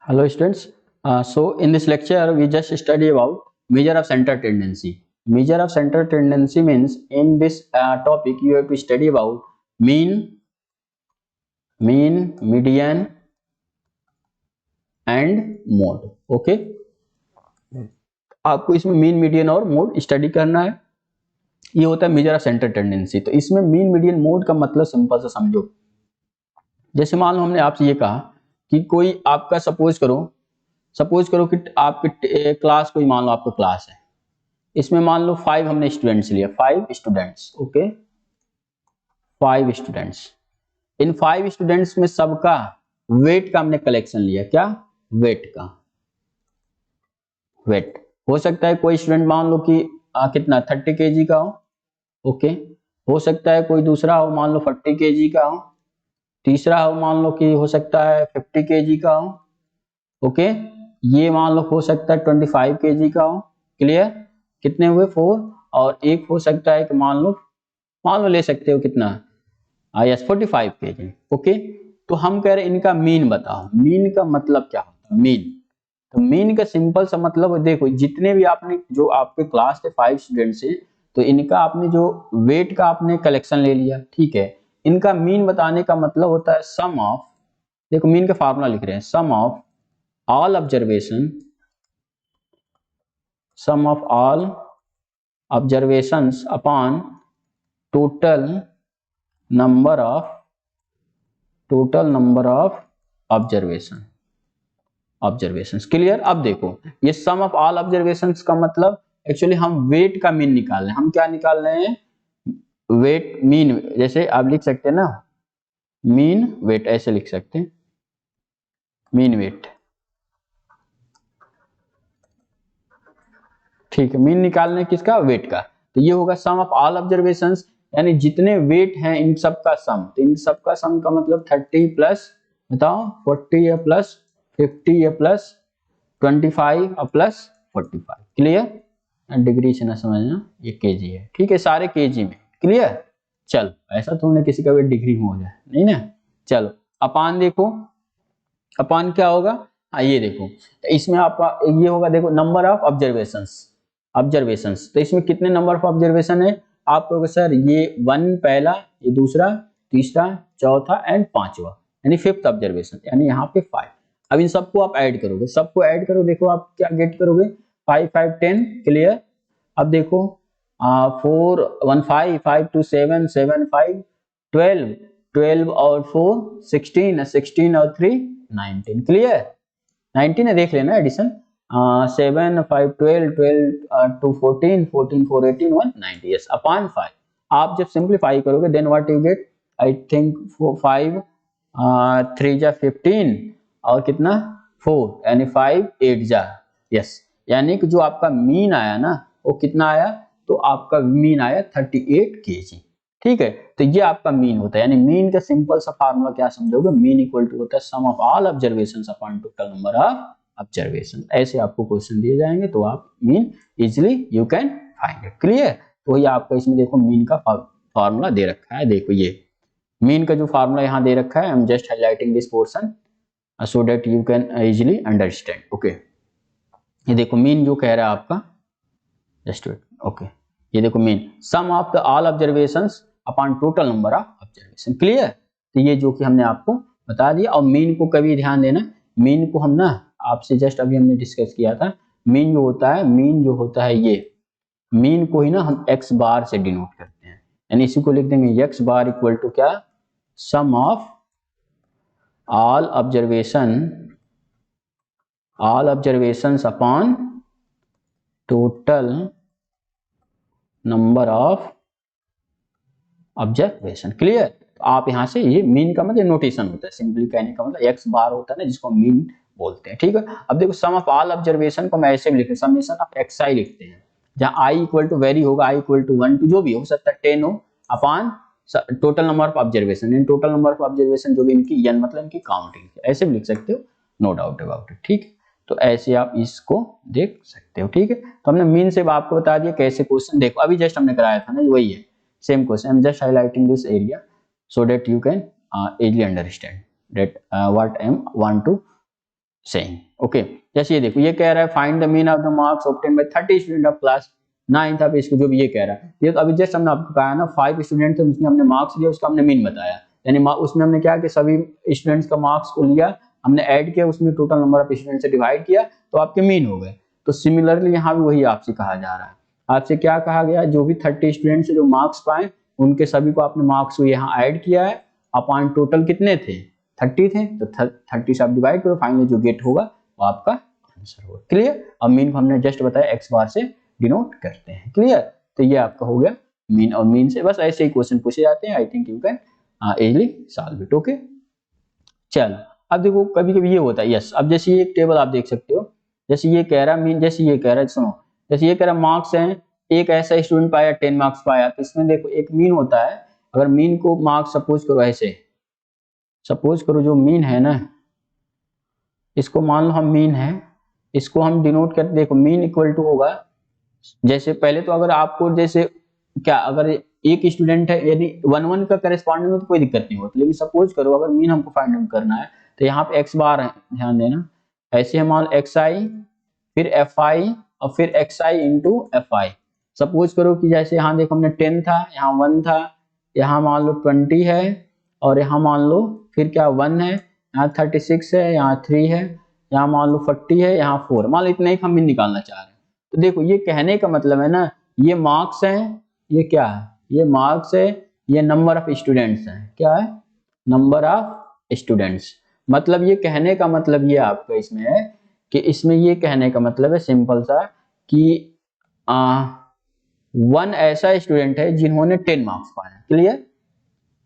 Hello students. So in this lecture we just study about measure of center tendency. Measure of center tendency means in this topic you have to study about mean, median and mode. Okay. आपको इसमें mean median और mode study करना है। ये होता है measure of centre tendency. तो इसमें मीन मीडियन मोड का मतलब सिंपल से समझो। जैसे मान लो हमने आपसे ये कहा कि कोई आपका सपोज करो कि आपके क्लास कोई मान लो आपका क्लास है, इसमें मान लो 5 हमने स्टूडेंट्स लिया, 5 स्टूडेंट्स। Okay, 5 students. इन 5 स्टूडेंट्स में सबका वेट का हमने कलेक्शन लिया। क्या? वेट का। वेट हो सकता है कोई स्टूडेंट मान लो कि कितना 30 kg का हो। ओके, हो सकता है कोई दूसरा हो मान लो 40 kg का हो, तीसरा हो मान लो कि हो सकता है 50 kg का हो। ओके, ये मान लो हो सकता है 25 kg का हो। क्लियर? कितने हुए? 4। और एक हो सकता है कि मान लो ले सकते हो कितना, यस 45 kg। ओके, तो हम कह रहे हैं इनका मीन बताओ। मीन का मतलब क्या होता है? मीन, तो मीन का सिंपल सा मतलब देखो, जितने भी आपने जो आपके क्लास के 5 स्टूडेंट्स हैं, तो इनका आपने जो वेट का आपने कलेक्शन ले लिया। ठीक है, इनका मीन बताने का मतलब होता है सम ऑफ, देखो मीन का फार्मूला लिख रहे हैं, sum of all observations upon total number of observations। Clear? अब देखो ये सम ऑफ ऑल ऑब्जर्वेशंस का मतलब एक्चुअली हम वेट का मीन निकाल रहे हैं। हम क्या निकाल रहे हैं? Wait mean. जैसे आप लिख सकते हैं ना, मीन वेट, ऐसे लिख सकते हैं, मीन वेट। ठीक है, मीन निकालने किसका? वेट का। तो ये होगा सम ऑफ ऑल ऑब्जर्वेशंस, यानी जितने वेट हैं इन सब का सम। तो इन सब का सम का मतलब 30 प्लस बताओ 40 या प्लस 50 या प्लस 25 और प्लस 45। क्लियर? डिग्री से ना समझना, ये केजी है। ठीक है, सारे केजी में। क्लियर? चलो, ऐसा थोड़ा किसी का वेट डिग्री में हो जाए, नहीं ना। चलो अपान देखो, अपान क्या होगा? ये देखो, तो इसमें आपका ये होगा, देखो नंबर ऑफ ऑब्जर्वेशंस। तो इसमें कितने नंबर ऑफ ऑब्जर्वेशन है? आप कहोगे सर ये 1 पहला, ये दूसरा, तीसरा, चौथा एंड पांचवा, यानी 5th ऑब्जर्वेशन, यानी यहाँ पे 5। अब इन सबको आप ऐड करोगे, सबको ऐड करो, देखो आप क्या गेट करोगे, 5 5 10। क्लियर? अब देखो 4 1 5 5 2 7 7 5 12 12 और 4 16 16 और 3 19। क्लियर? 19 है, देख लेना एडिशन। 7 5 12 12 2 14 14 4 18 1 90। Yes, upon 5। आप जब सिंपलीफाई करोगे then what you get, I think 5 3 जा 15 और कितना 4, यानी 5 8 जा। यस, यानी कि जो आपका मीन आया ना, वो कितना आया? तो आपका मीन आया 38 kg। ठीक है, तो ये आपका मीन होता है। यानी मीन का सिंपल सा फार्मूला क्या समझोगे? मीन इक्वल टू होता है sum of all observations upon total number of observation. ऐसे आपको क्वेश्चन दिए जाएंगे तो आप mean easily you can find it. Clear? तो ये आपका इसमें देखो मीन का फार्मूला दे रखा है। देखो ये मीन का जो फार्मूला यहाँ दे रखा है, I am just highlighting this portion so that you can easily understand. Okay, ये देखो मीन जो कह रहा है आपका, जस्ट वेट। ओके, ये देखो mean sum of the all observations upon total number of observation. Clear? तो ये जो कि हमने आपको बता दिया। और मीन को कभी ध्यान देना, मीन को हम ना आपसे जस्ट अभी हमने डिस्कस किया था, मीन जो होता है, मीन जो होता है ये मीन को ही ना हम x बार से डिनोट करते हैं। यानी इसी को लिख देंगे x बार इक्वल टू क्या? Sum of all observations upon total number of observation. Clear? तो आप यहां से ये मीन का मतलब नोटेशन होता है, सिंपली कहने का मतलब x बार होता है ना, जिसको मीन बोलते हैं। ठीक है, अब देखो सम ऑफ ऑल ऑब्जर्वेशन को मैं ऐसे भी लिखते हैं, समेशन ऑफ xi लिखते हैं, जहां i इक्वल टू वेरी होगा, i इक्वल टू 1 टू जो भी हो सकता है 10 हो, upon total number of observation. In total number of observation जो भी इनकी n मतलब इनकी काउंटिंग, ऐसे भी लिख सकते हो, नो डाउट अबाउट इट। ठीक है, तो ऐसे आप इसको देख सकते हो। ठीक है, तो हमने मीन से आपको बता दिया कैसे क्वेश्चन। देखो अभी जस्ट हमने कराया था ना, वही है same question. I'm just highlighting this area so that you can easily understand that what I want to सही। ओके, जैसे ये देखो ये कह रहा है find the mean of the marks obtain bye 30 student of class 9th। अब इसको जो भी ये कह रहा है, ये तो अभी जस्ट हमने आपको कहा ना 5 स्टूडेंट थे, उसमें हमने मार्क्स लिया, उसका हमने मीन बताया, यानी उसमें हमने क्या कि सभी स्टूडेंट्स का मार्क्स को लिया, हमने ऐड किया, उसमें टोटल नंबर ऑफ स्टूडेंट से डिवाइड किया, तो आपके मीन हो गए। तो सिमिलरली यहाँ भी वही आपसे कहा जा रहा है। आपसे क्या कहा गया, जो भी 30 स्टूडेंट से जो मार्क्स पाए उनके सभी को आपने मार्क्स को यहाँ ऐड किया है, अपॉन टोटल कितने थे 30 थे, तो 30 से आप डिवाइड करो, फाइनली जो गेट होगा वो आपका आंसर होगा। क्लियर। अब मीन को हमने जस्ट बताया एक्स बार से डिनोट करते हैं। क्लियर। तो ये आपका हो गया मीन, और मीन से बस ऐसे ही क्वेश्चन पूछे जाते हैं। I think you can easily solve it. Okay, चलो अब देखो कभी कभी ये होता है, यस, अब जैसे ये एक टेबल आप देख सकते हो, जैसे ये कह रहा है मीन, जैसे ये कह रहा है, सुनो, जैसे ये कह रहा है मार्क्स है, एक ऐसा स्टूडेंट पाया 10 मार्क्स पाया, तो इसमें देखो एक मीन होता है। अगर मीन को मार्क्स सपोज करो ऐसे, सपोज करो जो मीन है ना, इसको मान लो हम मीन है, इसको हम डिनोट करते, देखो मीन इक्वल टू होगा, जैसे पहले तो अगर आपको जैसे क्या, अगर एक स्टूडेंट है यदि 1 1 का करस्पॉन्डिंग हो तो कोई दिक्कत नहीं होती, लेकिन सपोज करो अगर मीन हमको फाइंड आउट करना है, तो यहाँ पे एक्स बार है, ध्यान देना, ऐसे हम मान एक्स आई फिर एफ आई और फिर x I into F I. Suppose करो कि जैसे यहाँ देखो हमने 10 था, यहाँ 1 था, यहाँ मान लो 20 है, और यहाँ मान लो फिर क्या 1 है, यहाँ 36 है, यहाँ 3 है, यहाँ मान लो 40 है, यहाँ 4, मान लो इतना ही हम मीन निकालना चाह रहे हैं। तो देखो ये कहने का मतलब है ना, ये मार्क्स है, ये क्या है, ये मार्क्स है, ये नंबर ऑफ स्टूडेंट्स है, क्या है, नंबर ऑफ स्टूडेंट्स। मतलब ये कहने का मतलब ये आपका इसमें है कि इसमें ये कहने का मतलब है सिंपल सा कि 1 ऐसा स्टूडेंट है जिन्होंने 10 मार्क्स पाए। क्लियर।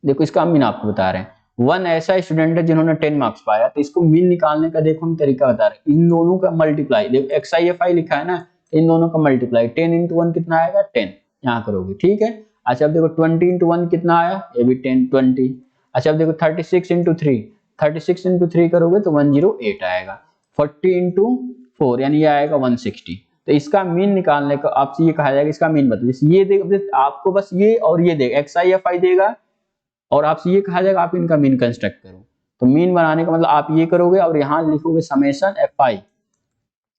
देखो इसका मीन आपको बता रहे हैं, 1 ऐसा स्टूडेंट है जिन्होंने 10 मार्क्स पाया, तो इसको मीन निकालने का देखो हम तरीका बता रहे हैं, इन दोनों का मल्टीप्लाई, देखो एक्स आई एफ आई लिखा है ना, इन दोनों का मल्टीप्लाई, 10 इंटू 1 कितना आएगा 10, यहाँ करोगे, ठीक है। अच्छा अब देखो 20 इंटू 1 कितना आया, ये भी 10 20। अच्छा अब देखो 36 इंटू 3, 36 इंटू 3 करोगे तो 108 आएगा, 40 इंटू 4 यानी ये आएगा 160। तो इसका मीन निकालने का आपसे ये कहा जाएगा, इसका मीन बताओ, जैसे ये देख आपको बस ये और ये देगा, एक्स आई एफ आई देगा, और आपसे ये कहा जाएगा आप इनका मीन कंस्ट्रक्ट करो। तो मीन बनाने का मतलब आप ये करोगे और यहाँ लिखोगे summation F I,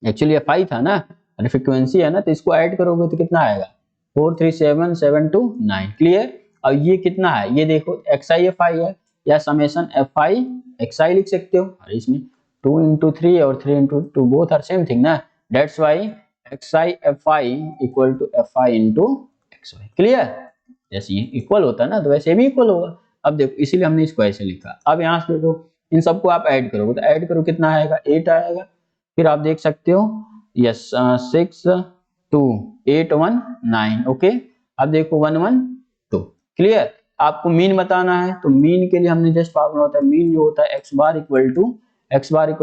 actually F I था ना, फ्रीक्वेंसी है ना, तो इसको ऐड करोगे तो कितना आएगा 43772 क्लियर। और ये कितना है, ये देखो एक्स आई एफ आई है, या समेशन एफ आई एक्स आई लिख सकते हो, और इसमें 2 इंटू 3 और 3 into 2 both are same thing ना, that's y x i f i equal to f i into x y. Clear. जैसे ये इक्वल होता है ना, तो वैसे भी इक्वल होगा। अब देखो इसीलिए हमने इसको ऐसे लिखा। अब यहाँ से देखो इन सबको आप ऐड करोगे, तो ऐड करो कितना आएगा 8 आएगा, फिर आप देख सकते हो यस 6 2 8 1 9। ओके, अब देखो 1 1 2। क्लियर। आपको मीन बताना है, तो मीन के लिए हमने जस्ट फार्मूला होता है, मीन जो होता है एक्स बार इक्वल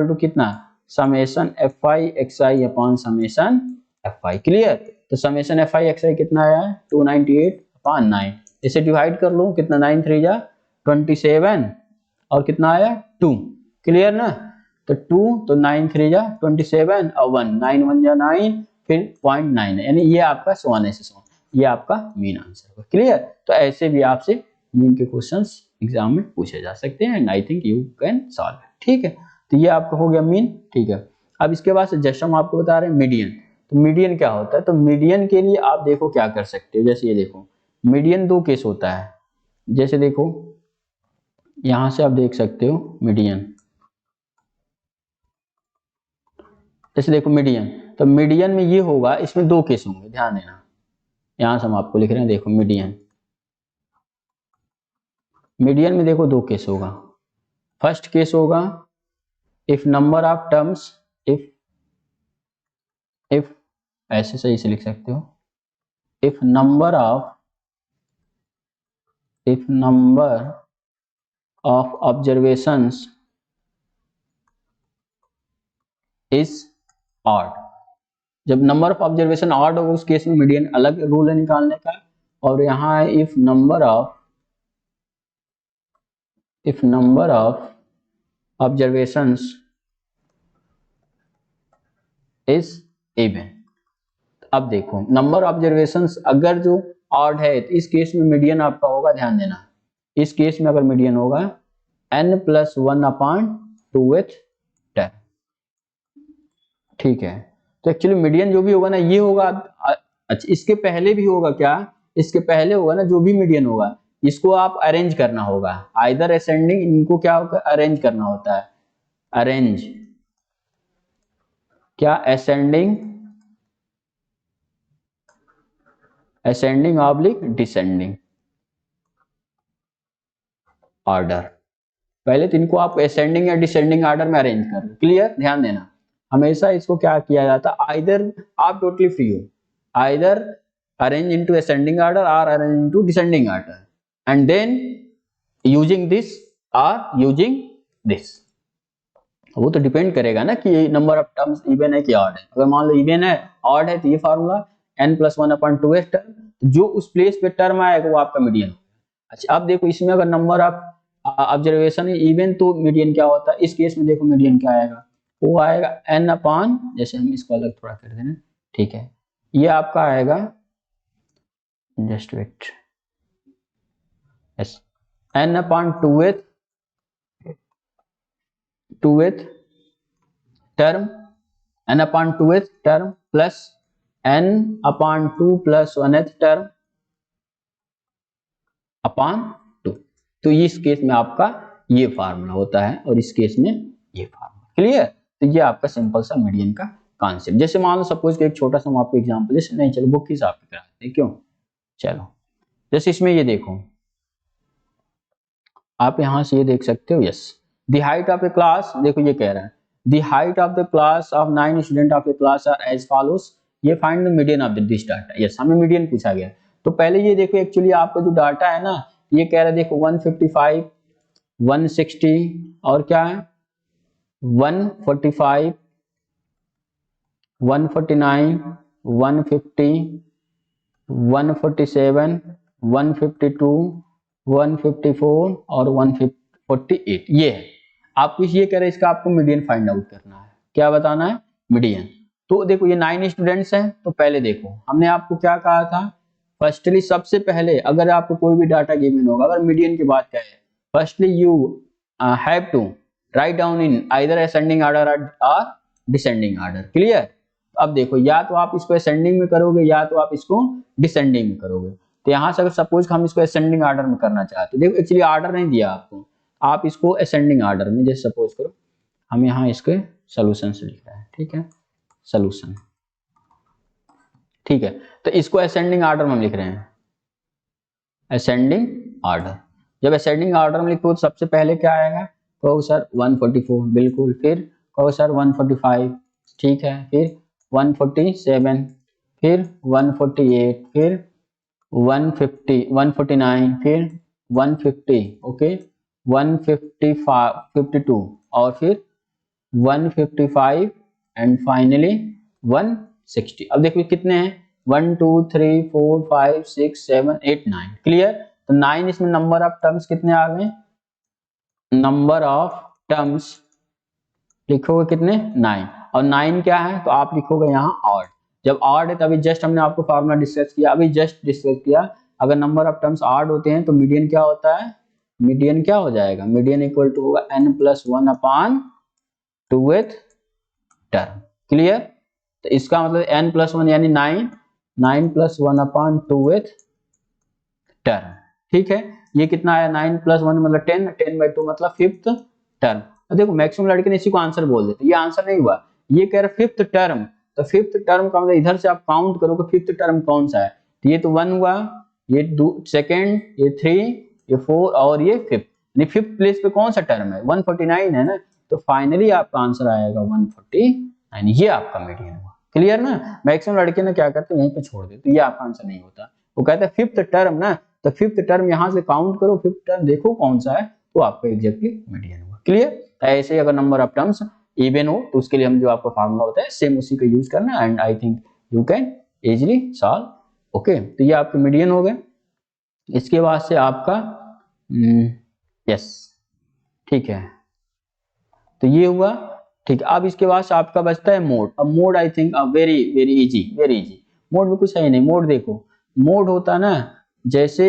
टू कितना, summation F I x I upon summation F I. Clear. तो समेशन एफ आई एक्स आई कितना आया है 298 अपॉन 9, इसे डिवाइड कर लो, कितना 9 3 जा 27 और कितना आया 2। क्लियर ना। तो 2 तो 9 3 जा 27 और 1 9 1 जा 9 फिर 0.9 यानी ये आपका 1 ऐसे 1, ये आपका मीन आंसर होगा। क्लियर। तो ऐसे भी आपसे मीन के क्वेश्चंस एग्जाम में पूछे जा सकते हैं, and I think you can solve. ठीक है, तो ये आपका हो गया मीन। ठीक है, अब इसके बाद से जस्ट हम आपको बता रहे हैं मीडियन। तो मीडियन क्या होता है, तो मीडियन के लिए आप देखो क्या कर सकते हो, जैसे ये देखो मीडियन 2 केस होता है, जैसे देखो यहां से आप देख सकते हो मीडियन, जैसे देखो मीडियन, तो मीडियन में ये होगा, इसमें 2 केस होंगे, ध्यान देना, यहां से हम आपको लिख रहे हैं, देखो मीडियन में देखो 2 केस होगा। फर्स्ट केस होगा if number of terms, if ऐसे सही से लिख सकते हो, if number of observations is odd. जब नंबर ऑफ ऑब्जर्वेशन ऑड होगा उस केस में मीडियन अलग रूल है निकालने का, और यहाँ है if number of observations is even. अब देखो नंबर ऑब्जर्वेशंस अगर जो ऑड है तो इस केस में मीडियन आपका होगा, ध्यान देना, इस केस में अगर मीडियन होगा n+1/2 with 10। ठीक है। तो एक्चुअली मीडियन जो भी होगा ना ये होगा, अच्छा इसके पहले भी होगा क्या, इसके पहले होगा ना जो भी मीडियन होगा इसको आप अरेंज करना होगा, आइदर असेंडिंग, इनको क्या होगा अरेंज करना होता है, अरेंज क्या ascending, ascending oblique descending order. पहले तो इनको आप असेंडिंग या डिसेंडिंग ऑर्डर में अरेंज कर लो। क्लियर, ध्यान देना हमेशा इसको क्या किया जाता है, आइदर आप टोटली फ्री हो, either arrange into ascending order और arrange into descending order and then using this और यूजिंग दिस। वो तो डिपेंड करेगा ना कि नंबर ऑफ टर्म्स इवन है कि ऑड है। अगर मान लो इवन है, ऑड है, तो ये फार्मूला n+1/2s टर्म, जो उस प्लेस पे टर्म आएगा वो आपका मीडियन होगा। अच्छा अब देखो इसमें अगर नंबर ऑफ ऑब्जर्वेशन है इवन, तो मीडियन क्या होता है, इस केस में देखो मीडियन क्या आएगा, वो आएगा n/, जैसे हम इसको अलग थोड़ा कर देना, ठीक है, ये आपका आएगा, just wait, yes, n/2th term, n/2th term plus n/2 plus 1th term upon 2। तो इस केस में आपका ये फार्मूला होता है और इस केस में ये फार्मूला। क्लियर, तो ये आपका सिंपल सा मीडियन का कॉन्सेप्ट। जैसे मान लो सपोज एक छोटा सा हम आपको एग्जांपल, जैसे नहीं चलो बुक हिसाब से कराते हैं, क्यों, चलो जैसे इसमें ये देखो, आप यहां से ये देख सकते हो, yes, the height of a class, देखो ये कह रहा है the height of the class of 9 student of a class are as follows, ये find the median of this data. Yes, हमें मीडियन पूछा गया। तो पहले ये देखो एक्चुअली आपका जो डाटा है ना, ये कह रहा है देखो 155, 160 और क्या है 145, 149, 150, 147, 152, 154 और 148, ये है। आपको ये कह रहे हैं इसका आपको मीडियन फाइंड आउट करना है, क्या बताना है, मीडियन। तो देखो ये 9 स्टूडेंट्स हैं, तो पहले देखो हमने आपको क्या कहा था, फर्स्टली सबसे पहले अगर आपको कोई भी डाटा गिवन होगा, अगर मीडियन की बात करें, firstly you have to write down in either ascending order और डिसेंडिंग ऑर्डर। क्लियर, अब देखो या तो आप इसको असेंडिंग में करोगे या तो आप इसको डिसेंडिंग में करोगे। तो यहाँ से अगर सपोज हम इसको असेंडिंग ऑर्डर में करना चाहते हैं, देखो एक्चुअली ऑर्डर नहीं दिया आपको, आप इसको असेंडिंग ऑर्डर में, जैसे सपोज करो हम यहाँ इसके सोल्यूशन से लिख रहे हैं, ठीक है, सोल्यूशन, ठीक है, तो इसको असेंडिंग ऑर्डर में हम लिख रहे हैं, असेंडिंग ऑर्डर। जब असेंडिंग ऑर्डर में लिखो तो सबसे पहले क्या आएगा, कहो सर 144, बिल्कुल, फिर कहो सर 145, ठीक है, फिर 147, फिर 148, फिर 150, 149, फिर 150, ओके, 155, 52 और फिर 155 एंड फाइनली 160। अब देखो कितने हैं, 1 2 3 4 5 6 7 8 9। क्लियर, तो 9 इसमें नंबर ऑफ टर्म्स कितने आ गए, नंबर ऑफ टर्म्स लिखोगे कितने 9, और 9 क्या है तो आप लिखोगे यहाँ ऑड। जब ऑड है तभी जस्ट हमने आपको फार्मूला डिस्कस किया, अभी जस्ट डिस्कस किया, अगर नंबर ऑफ टर्म्स ऑड होते हैं तो मीडियन क्या होता है, मीडियन क्या हो जाएगा, मीडियन इक्वल टू होगा n+1/2th टर्म। क्लियर, तो इसका मतलब n+1 यानी 9, 9+1/2th टर्म, ठीक है, ये कितना आया 9+1 मतलब 10, 10/2 मतलब 5th टर्म। देखो मैक्सिमम लड़के ने इसी को आंसर बोल देते, ये आंसर नहीं हुआ, ये कह रहे 5th टर्म, तो 5th टर्म का मतलब इधर से आप काउंट करोगे 5th टर्म कौन सा है, तो ये तो 1 हुआ, ये 2 सेकंड, ये 3, ये 4 और ये 5th, यानी 5th प्लेस पे कौन सा टर्म है 149 है ना, तो फाइनली आपका आंसर आएगा 149, ये आपका मीडियन हुआ। क्लियर ना, मैक्सिमम लड़के ने क्या करते हैं यहीं पे छोड़ देते, तो ये आपका आंसर नहीं होता, वो कहते हैं 5th टर्म ना, तो 5th टर्म यहां से काउंट करो, 5th टर्म देखो कौन सा है, तो आपका एग्जैक्टली मीडियन हुआ। क्लियर, ऐसे ही अगर नंबर ऑफ टर्म्स इवन हो तो उसके लिए हम जो आपका फार्मूला होता है सेम उसी का यूज करना, and I think you can easily solve. Okay, तो ये आपके मीडियन हो गए। इसके बाद से आपका यस, ठीक है, तो ये हुआ, ठीक है। अब इसके बाद से आपका बचता है मोड। अब mode I think very very easy, very easy. Mode में कुछ है ही नहीं, मोड देखो, मोड होता है ना, जैसे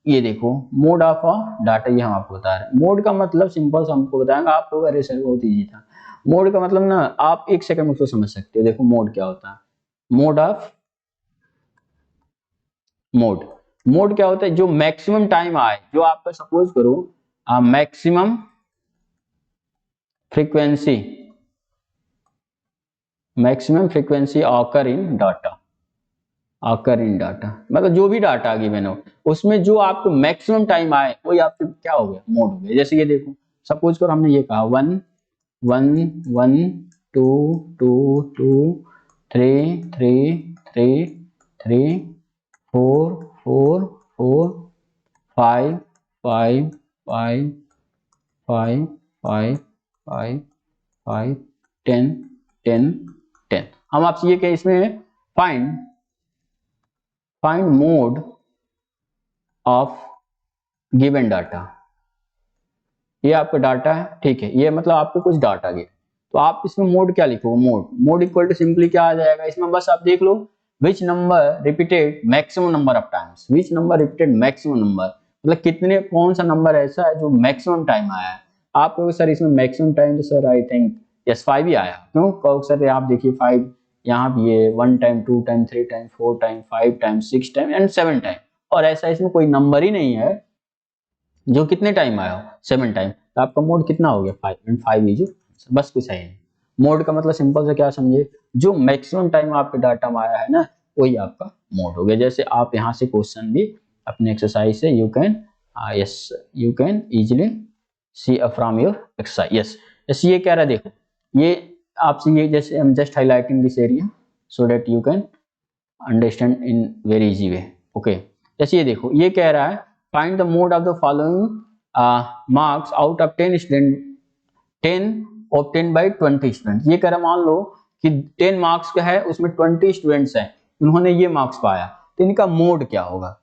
ये देखो मोड ऑफ अ डाटा, ये हम आपको बता रहे हैं। मोड का मतलब सिंपल से हमको बताएंगे आप लोग, अरे सर बहुत इजी था। मोड का मतलब ना आप एक सेकंड में उसको समझ सकते हो। देखो मोड क्या होता है, मोड ऑफ मोड, मोड क्या होता है, जो मैक्सिमम टाइम आए, जो आपका सपोज करो maximum frequency, maximum frequency occur in data, occur in data मतलब जो भी डाटा गिवन हो उसमें जो आपको मैक्सिमम टाइम आए वही आपके क्या हो गया, मोड हो गया। जैसे ये देखो सपोज करो हमने ये कहा 1 1 1 2 2 2 3 3 3 3 4 4 4 5 5 5 5 5 5 5 10 10 10। हम आपसे ये कहें इसमें find find mode of given data, ये आपका डाटा है, ठीक है, ये मतलब आपको कुछ डाटा गया, तो आप इसमें मोड क्या लिखो, mode, mode equal to simply क्या आ जाएगा इसमें, बस आप देख लो which number repeated maximum number of times, which number repeated maximum number, मतलब कितने, कौन सा नंबर ऐसा है जो मैक्सिमम टाइम आया है। आप कहोगे सर इसमें मैक्सिमम टाइम तो सर आई थिंक यस 5 ही आया, क्यों कहोगे सर आप देखिए 5 यहाँ भी है, 1 time 2 time 3 time 4 time 5 time 6 time and 7 time, और ऐसा इसमें कोई नंबर ही नहीं है जो कितने टाइम आया हो 7 टाइम, तो आपका मोड कितना हो गया 5 एंड 5 इज बस कुछ है नहीं। मोड का मतलब सिंपल से क्या समझे, जो मैक्सिमम टाइम आपके डाटा में आया है ना वही आपका मोड हो गया। जैसे आप यहाँ से क्वेश्चन भी अपने एक्सरसाइज से you can yes you can easily C from your exercise. Yes yes ये कह रहा है, देखो ये आपसे ये जैसे हम just highlighting this area so that you can understand in very easy way. Okay जैसे ये देखो ये कह रहा है find the mode of the following marks out of 10 student 10 obtain bye 20 student. ये कह रहा मान लो कि 10 मार्क्स का है उसमें 20 स्टूडेंट्स हैं, उन्होंने ये मार्क्स पाया, तो इनका मोड क्या होगा।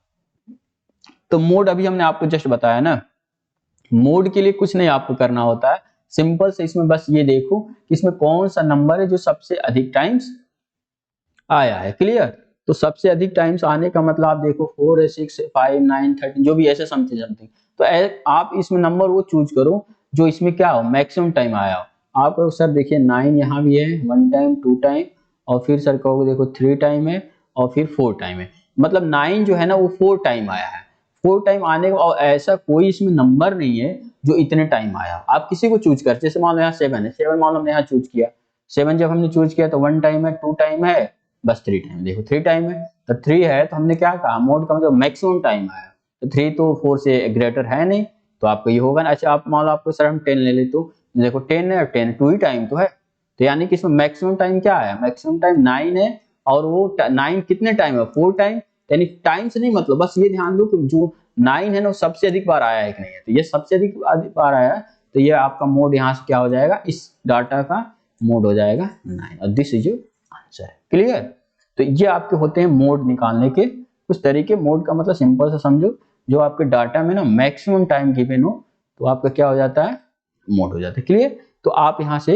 तो मोड अभी हमने आपको जस्ट बताया ना, मोड के लिए कुछ नहीं आपको करना होता है, सिंपल से इसमें बस ये देखो कि इसमें कौन सा नंबर है जो सबसे अधिक टाइम्स आया है। क्लियर, तो सबसे अधिक टाइम्स आने का मतलब आप देखो 4 है 6 5 9 13 जो भी ऐसे समथिंग समथिंग, तो आप इसमें नंबर वो चूज करो जो इसमें क्या हो मैक्सिमम टाइम आया हो। आप सर देखिए 9 यहाँ भी है 1 टाइम 2 टाइम और फिर सर कहोगे देखो 3 टाइम है और फिर 4 टाइम है, मतलब 9 जो है ना वो 4 टाइम आया है, 4 टाइम आने का, और ऐसा कोई इसमें नंबर नहीं है जो इतने टाइम आया। आप किसी को चूज कर, जैसे मान लो यहाँ 7 है, 7 मान लो हमने यहाँ चूज किया, 7 जब हमने चूज किया तो 1 टाइम है 2 टाइम है बस 3 टाइम, देखो 3 टाइम है, तो 3 है तो हमने क्या कहा मोड का मतलब मैक्सिमम टाइम आया, तो 3 तो 4 से ग्रेटर है नहीं, तो आपको ये होगा ना। अच्छा आप मान लो आपको सर हम 10 ले ले, तो देखो 10 है और 10 2 ही टाइम तो है, तो यानी कि इसमें मैक्सिमम टाइम क्या है, मैक्सिमम टाइम 9 है और वो 9 कितने टाइम है 4 टाइम, यानी टाइम से नहीं मतलब, बस ये ध्यान दो कि जो 9 है ना वो सबसे अधिक बार आया है कि नहीं है, तो ये सबसे अधिक बार आया है, तो ये आपका मोड यहाँ से क्या हो जाएगा, इस डाटा का मोड हो जाएगा 9 और this is your answer. Clear, तो ये आपके होते हैं मोड निकालने के कुछ तरीके। मोड का मतलब सिंपल से समझो, जो आपके डाटा में ना मैक्सिमम टाइम गिवन हो तो आपका क्या हो जाता है, मोड हो जाता है। क्लियर, तो आप यहाँ से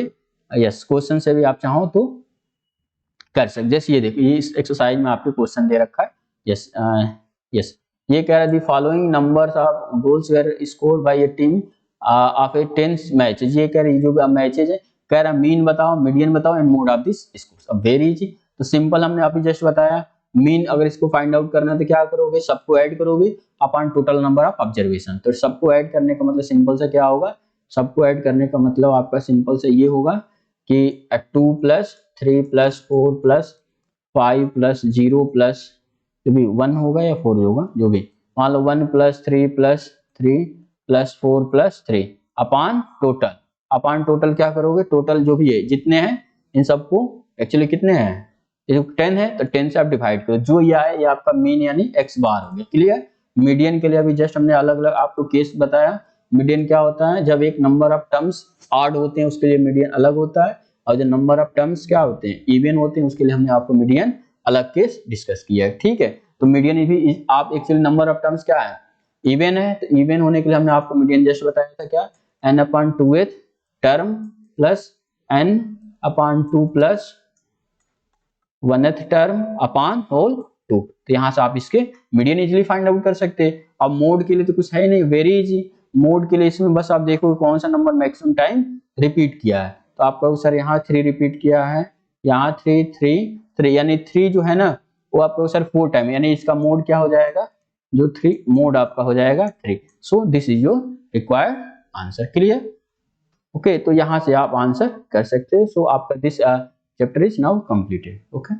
यस क्वेश्चन से भी आप चाहो तो कर सकते, जैसे ये देखिए ये इस एक्सरसाइज में आपको क्वेश्चन दे रखा है। यस यस ये कह रहा है the following numbers of goals were scored by a team of a 10 matches, ये कह रही जो मैचेज है, कह रहा मीन बताओ मीडियन बताओ and mode of this scores. अब वेरी इजी, तो सिंपल हमने अभी जस्ट बताया, मीन अगर इसको फाइंड आउट करना है तो क्या करोगे, सबको ऐड करोगे upon total number of observation, तो सबको ऐड करने का मतलब सिंपल से क्या होगा, सबको ऐड करने का मतलब आपका सिंपल से ये होगा कि 2 plus 3 plus 4 plus 5 plus 0 plus जो भी 1 होगा या 4 होगा जो भी, मान लो 1 प्लस 3 प्लस 3 प्लस 4 प्लस 3 अपान टोटल, अपान टोटल क्या करोगे, टोटल जो भी है जितने हैं इन सबको, एक्चुअली कितने हैं, ये 10 है तो 10 से आप डिवाइड करो, जो ये है ये आपका मीन यानी x बार हो गया। क्लियर, मीडियन के लिए अभी जस्ट हमने अलग अलग आपको केस बताया, मीडियन क्या होता है, जब एक नंबर ऑफ टर्म्स ऑड होते हैं उसके लिए मीडियन अलग होता है, और जो नंबर ऑफ टर्म्स क्या होते हैं इवन होते हैं उसके लिए हमने आपको मीडियन अलग केस डिस्कस किया है। ठीक है, तो मीडियन भी आप एक्चुअली नंबर ऑफ टर्म्स क्या है इवन है, तो इवन होने के लिए हमने आपको मीडियन जस्ट बताया था क्या, n upon 2th term plus n upon 2 plus 1th term upon whole 2। तो यहाँ से आप इसके मीडियन इजीली फाइंड आउट कर सकते हैं। अब मोड के लिए तो कुछ है ही नहीं, वेरी इजी। मोड के लिए इसमें बस आप देखो कौन सा नंबर मैक्सिमम टाइम रिपीट किया है। तो आपका सर यहाँ 3 रिपीट किया है, यहाँ 3 3 3, यानी 3 जो है ना वो आपका सर 4 टाइम, यानी इसका मोड क्या हो जाएगा, जो 3 मोड आपका हो जाएगा 3। So this is your required answer. Clear? Okay, तो यहाँ से आप आंसर कर सकते हैं। सो आपका this chapter is now completed. Okay.